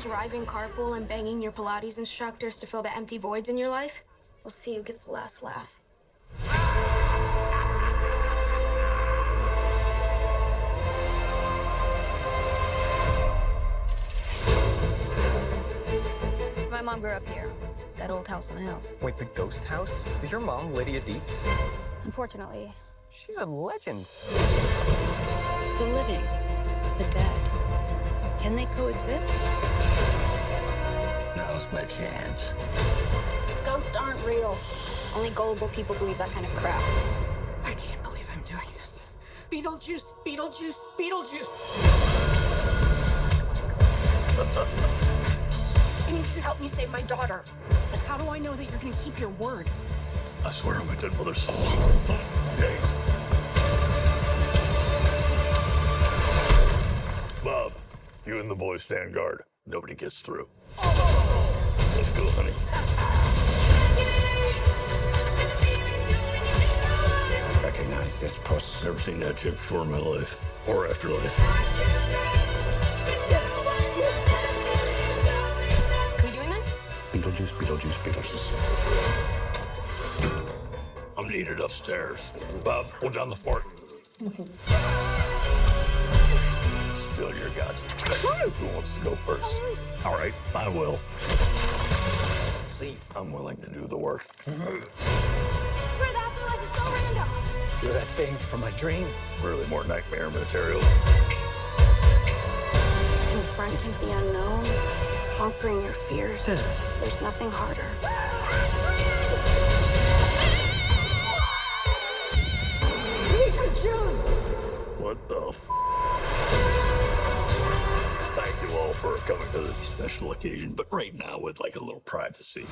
Driving carpool and banging your Pilates instructors to fill the empty voids in your life? We'll see who gets the last laugh. My mom grew up here, that old house on the hill. Wait, the ghost house? Is your mom Lydia Deetz? Unfortunately, She's a legend. The living, the dead. Can they coexist? Now's my chance. ghosts aren't real. Only gullible people believe that kind of crap. I can't believe I'm doing this. Beetlejuice, Beetlejuice, Beetlejuice. I need you to help me save my daughter. But how do I know that you're gonna keep your word? I swear on my dead mother's soul. Days. Bob, you and the boys stand guard. Nobody gets through. Let's go, honey. I recognize this puss. Never seen that chick before in my life. Or afterlife. We doing this? Beetlejuice, Beetlejuice, Beetlejuice. I'm needed upstairs. Bob, hold down the fort. Spill your guts. Who wants to go first? All right, I will. See, I'm willing to do the work. Spread after like it's so random. You're that thing from my dream. Really more nightmare material. Confronting the unknown, conquering your fears. There's nothing harder. What the f? Thank you all for coming to this special occasion, but right now with like a little privacy.